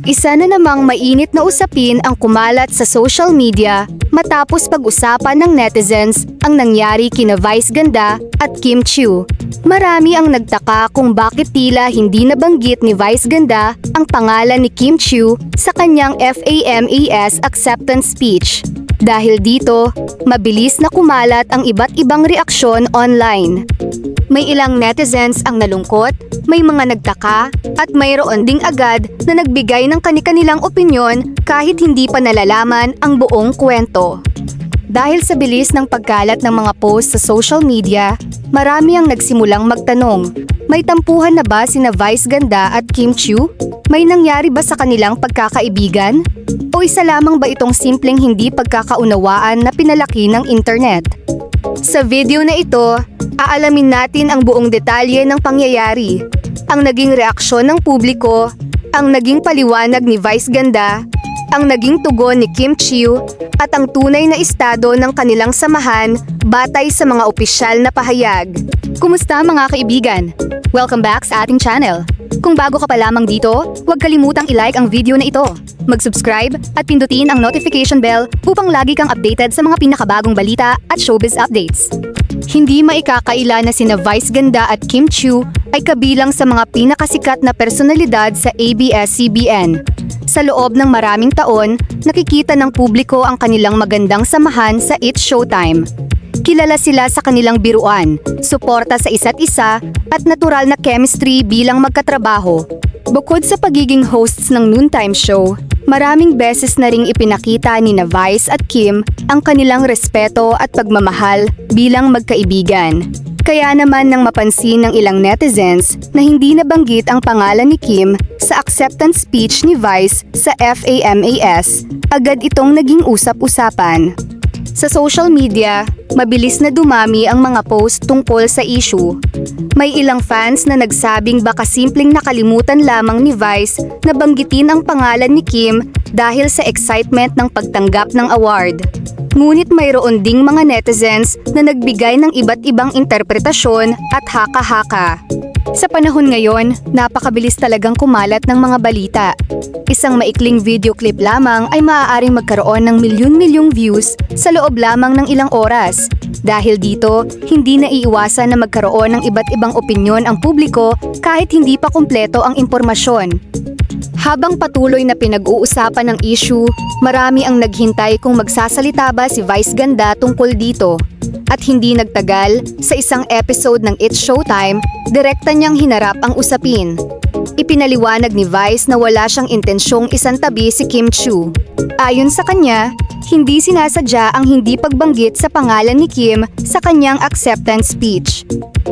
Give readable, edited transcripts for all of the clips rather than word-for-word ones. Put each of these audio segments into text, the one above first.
Isa na namang mainit na usapin ang kumalat sa social media matapos pag-usapan ng netizens ang nangyari kina Vice Ganda at Kim Chiu. Marami ang nagtaka kung bakit tila hindi nabanggit ni Vice Ganda ang pangalan ni Kim Chiu sa kanyang FAMAS acceptance speech. Dahil dito, mabilis na kumalat ang iba't ibang reaksyon online. May ilang netizens ang nalungkot, may mga nagtaka, at mayroon ding agad na nagbigay ng kani-kanilang opinyon kahit hindi pa nalalaman ang buong kwento. Dahil sa bilis ng pagkalat ng mga post sa social media, marami ang nagsimulang magtanong, may tampuhan na ba sina Vice Ganda at Kim Chiu? May nangyari ba sa kanilang pagkakaibigan? O isa lamang ba itong simpleng hindi pagkakaunawaan na pinalaki ng internet? Sa video na ito, aalamin natin ang buong detalye ng pangyayari, ang naging reaksyon ng publiko, ang naging paliwanag ni Vice Ganda, ang naging tugon ni Kim Chiu, at ang tunay na estado ng kanilang samahan batay sa mga opisyal na pahayag. Kumusta mga kaibigan? Welcome back sa ating channel. Kung bago ka pa lamang dito, huwag kalimutang i-like ang video na ito, mag-subscribe at pindutin ang notification bell upang lagi kang updated sa mga pinakabagong balita at showbiz updates. Hindi maikakaila na sina Vice Ganda at Kim Chiu ay kabilang sa mga pinakasikat na personalidad sa ABS-CBN. Sa loob ng maraming taon, nakikita ng publiko ang kanilang magandang samahan sa It's Showtime. Kilala sila sa kanilang biruan, suporta sa isa't isa, at natural na chemistry bilang magkatrabaho. Bukod sa pagiging hosts ng noontime show, maraming beses na ring ipinakita ni na Vice at Kim ang kanilang respeto at pagmamahal bilang magkaibigan. Kaya naman nang mapansin ng ilang netizens na hindi nabanggit ang pangalan ni Kim sa acceptance speech ni Vice sa FAMAS, agad itong naging usap-usapan. Sa social media, mabilis na dumami ang mga post tungkol sa issue. May ilang fans na nagsabing baka simpleng nakalimutan lamang ni Vice na banggitin ang pangalan ni Kim dahil sa excitement ng pagtanggap ng award. Ngunit mayroon ding mga netizens na nagbigay ng iba't ibang interpretasyon at haka-haka. Sa panahon ngayon, napakabilis talagang kumalat ng mga balita. Isang maikling video clip lamang ay maaaring magkaroon ng milyon-milyong views sa loob lamang ng ilang oras. Dahil dito, hindi naiiwasan na magkaroon ng iba't ibang opinyon ang publiko kahit hindi pa kumpleto ang impormasyon. Habang patuloy na pinag-uusapan ng issue, marami ang naghintay kung magsasalita ba si Vice Ganda tungkol dito. At hindi nagtagal, sa isang episode ng It's Showtime, direkta niyang hinarap ang usapin. Ipinaliwanag ni Vice na wala siyang intensyong isantabi si Kim Chiu. Ayon sa kanya, hindi sinasadya ang hindi pagbanggit sa pangalan ni Kim sa kanyang acceptance speech.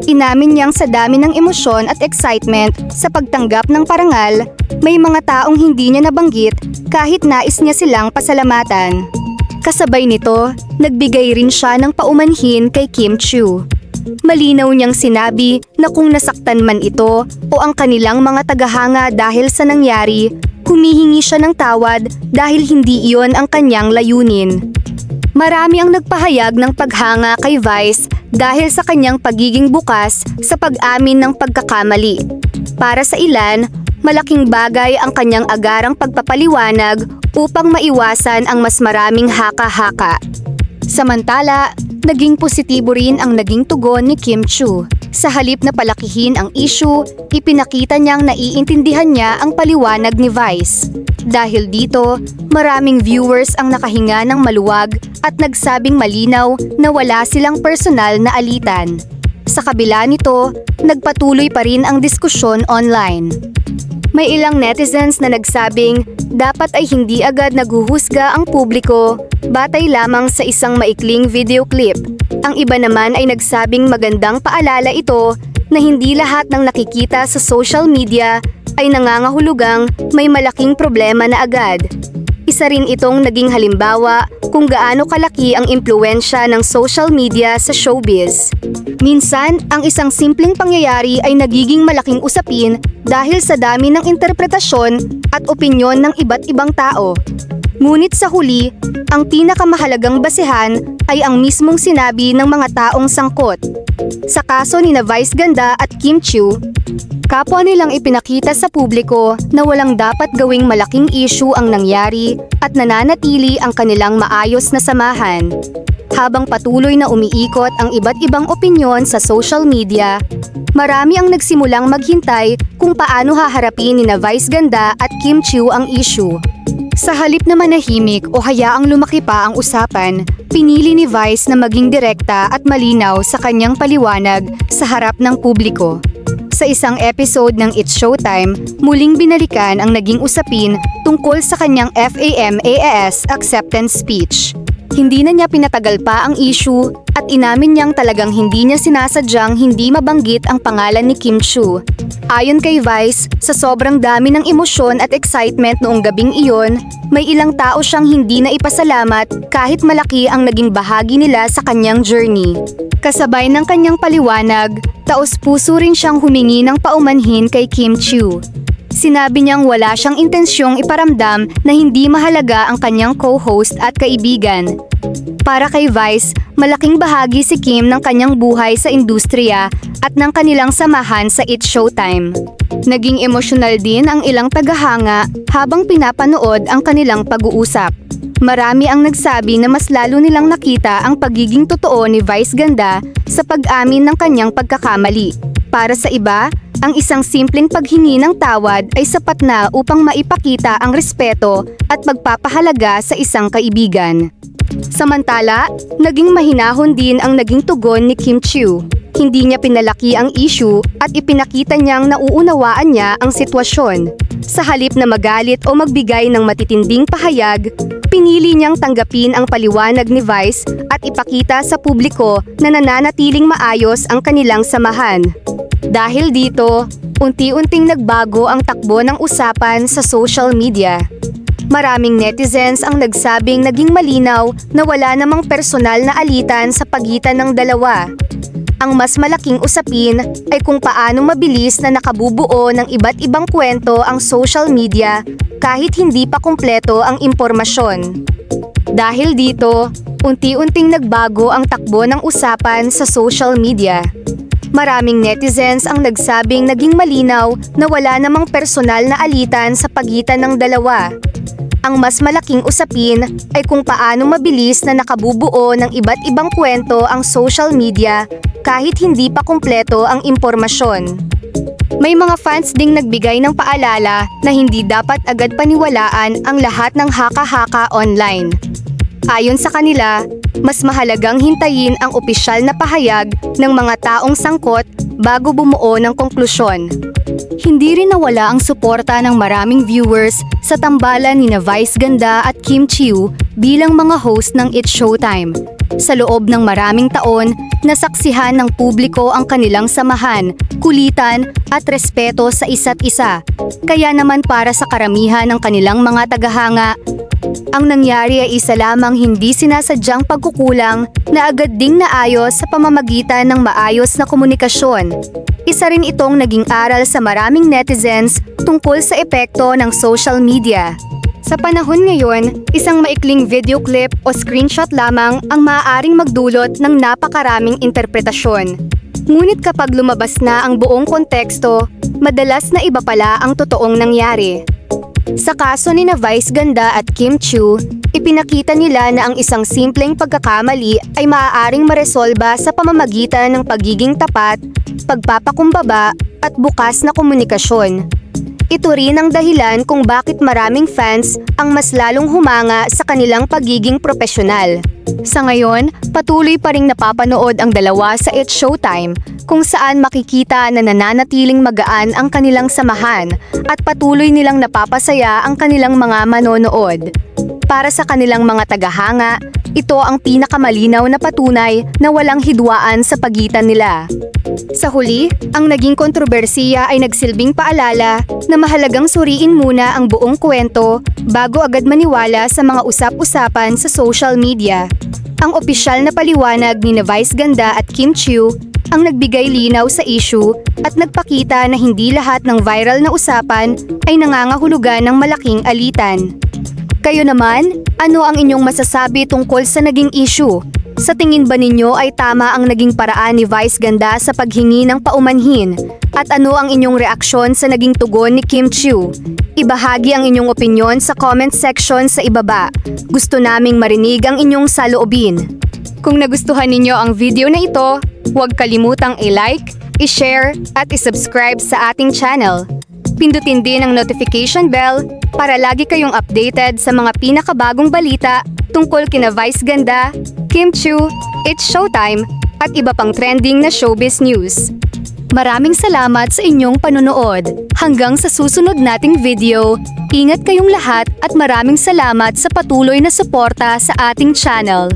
Inamin niyang sa dami ng emosyon at excitement sa pagtanggap ng parangal, may mga taong hindi niya nabanggit kahit nais niya silang pasalamatan. Kasabay nito, nagbigay rin siya ng paumanhin kay Kim Chiu. Malinaw niyang sinabi na kung nasaktan man ito o ang kanilang mga tagahanga dahil sa nangyari, humihingi siya ng tawad dahil hindi iyon ang kanyang layunin. Marami ang nagpahayag ng paghanga kay Vice dahil sa kanyang pagiging bukas sa pag-amin ng pagkakamali. Para sa ilan, malaking bagay ang kanyang agarang pagpapaliwanag upang maiwasan ang mas maraming haka-haka. Samantala, naging positibo rin ang naging tugon ni Kim Chiu. Sa halip na palakihin ang issue, ipinakita niyang naiintindihan niya ang paliwanag ni Vice. Dahil dito, maraming viewers ang nakahinga ng maluwag at nagsabing malinaw na wala silang personal na alitan. Sa kabila nito, nagpatuloy pa rin ang diskusyon online. May ilang netizens na nagsabing dapat ay hindi agad naghuhusga ang publiko batay lamang sa isang maikling video clip. Ang iba naman ay nagsabing magandang paalala ito na hindi lahat ng nakikita sa social media ay nangangahulugang may malaking problema na agad. Isa rin itong naging halimbawa kung gaano kalaki ang impluwensya ng social media sa showbiz. Minsan, ang isang simpleng pangyayari ay nagiging malaking usapin dahil sa dami ng interpretasyon at opinyon ng iba't ibang tao. Ngunit sa huli, ang pinakamahalagang basehan ay ang mismong sinabi ng mga taong sangkot. Sa kaso ni Vice Ganda at Kim Chiu, kapwa nilang ipinakita sa publiko na walang dapat gawing malaking issue ang nangyari at nananatili ang kanilang maayos na samahan. Habang patuloy na umiikot ang iba't ibang opinyon sa social media, marami ang nagsimulang maghintay kung paano haharapin ni Vice Ganda at Kim Chiu ang issue. Sa halip na manahimik o hayaang lumaki pa ang usapan, pinili ni Vice na maging direkta at malinaw sa kanyang paliwanag sa harap ng publiko. Sa isang episode ng It's Showtime, muling binalikan ang naging usapin tungkol sa kanyang FAMAS acceptance speech. Hindi na niya pinatagal pa ang issue at inamin niyang talagang hindi niya sinasadyang hindi mabanggit ang pangalan ni Kim Chiu. Ayon kay Vice, sa sobrang dami ng emosyon at excitement noong gabing iyon, may ilang tao siyang hindi na ipasalamat kahit malaki ang naging bahagi nila sa kanyang journey. Kasabay ng kanyang paliwanag, taos-puso rin siyang humingi ng paumanhin kay Kim Chiu. Sinabi niyang wala siyang intensyong iparamdam na hindi mahalaga ang kanyang co-host at kaibigan. Para kay Vice, malaking bahagi si Kim ng kanyang buhay sa industriya at ng kanilang samahan sa It's Showtime. Naging emosyonal din ang ilang tagahanga habang pinapanood ang kanilang pag-uusap. Marami ang nagsabi na mas lalo nilang nakita ang pagiging totoo ni Vice Ganda sa pag-amin ng kanyang pagkakamali. Para sa iba, ang isang simpleng paghingi ng tawad ay sapat na upang maipakita ang respeto at pagpapahalaga sa isang kaibigan. Samantala, naging mahinahon din ang naging tugon ni Kim Chiu. Hindi niya pinalaki ang issue at ipinakita niyang nauunawaan niya ang sitwasyon. Sa halip na magalit o magbigay ng matitinding pahayag, pinili niyang tanggapin ang paliwanag ni Vice at ipakita sa publiko na nananatiling maayos ang kanilang samahan. Dahil dito, unti-unting nagbago ang takbo ng usapan sa social media. Maraming netizens ang nagsabing naging malinaw na wala namang personal na alitan sa pagitan ng dalawa. Ang mas malaking usapin ay kung paano mabilis na nakabubuo ng iba't ibang kwento ang social media kahit hindi pa kumpleto ang impormasyon. Dahil dito, unti-unting nagbago ang takbo ng usapan sa social media. Maraming netizens ang nagsabing naging malinaw na wala namang personal na alitan sa pagitan ng dalawa. Ang mas malaking usapin ay kung paano mabilis na nakabubuo ng iba't ibang kwento ang social media kahit hindi pa kumpleto ang impormasyon. May mga fans ding nagbigay ng paalala na hindi dapat agad paniwalaan ang lahat ng haka-haka online. Ayon sa kanila, mas mahalagang hintayin ang opisyal na pahayag ng mga taong sangkot bago bumuo ng konklusyon. Hindi rin nawala ang suporta ng maraming viewers sa tambalan ni Vice Ganda at Kim Chiu bilang mga host ng It's Showtime. Sa loob ng maraming taon, nasaksihan ng publiko ang kanilang samahan, kulitan at respeto sa isa't isa. Kaya naman para sa karamihan ng kanilang mga tagahanga, ang nangyari ay isa lamang hindi sinasadyang pagkukulang na agad ding naayos sa pamamagitan ng maayos na komunikasyon. Isa rin itong naging aral sa maraming netizens tungkol sa epekto ng social media. Sa panahon ngayon, isang maikling video clip o screenshot lamang ang maaaring magdulot ng napakaraming interpretasyon. Ngunit kapag lumabas na ang buong konteksto, madalas na iba pala ang totoong nangyari. Sa kaso ni Vice Ganda at Kim Chiu, ipinakita nila na ang isang simpleng pagkakamali ay maaaring maresolba sa pamamagitan ng pagiging tapat, pagpapakumbaba at bukas na komunikasyon. Ito rin ang dahilan kung bakit maraming fans ang mas lalong humanga sa kanilang pagiging propesyonal. Sa ngayon, patuloy pa ring napapanood ang dalawa sa It's Showtime, kung saan makikita na nananatiling magaan ang kanilang samahan at patuloy nilang napapasaya ang kanilang mga manonood. Para sa kanilang mga tagahanga, ito ang pinakamalinaw na patunay na walang hidwaan sa pagitan nila. Sa huli, ang naging kontrobersiya ay nagsilbing paalala na mahalagang suriin muna ang buong kwento bago agad maniwala sa mga usap-usapan sa social media. Ang opisyal na paliwanag ni Vice Ganda at Kim Chiu ang nagbigay linaw sa issue at nagpakita na hindi lahat ng viral na usapan ay nangangahulugan ng malaking alitan. Kayo naman, ano ang inyong masasabi tungkol sa naging issue? Sa tingin ba ninyo ay tama ang naging paraan ni Vice Ganda sa paghingi ng paumanhin? At ano ang inyong reaksyon sa naging tugon ni Kim Chiu? Ibahagi ang inyong opinyon sa comment section sa ibaba. Gusto naming marinig ang inyong saloobin. Kung nagustuhan ninyo ang video na ito, huwag kalimutang i-like, i-share at i-subscribe sa ating channel. Pindutin din ang notification bell para lagi kayong updated sa mga pinakabagong balita tungkol kina Vice Ganda, Kim Chiu, It's Showtime, at iba pang trending na showbiz news. Maraming salamat sa inyong panunood. Hanggang sa susunod nating video, ingat kayong lahat at maraming salamat sa patuloy na suporta sa ating channel.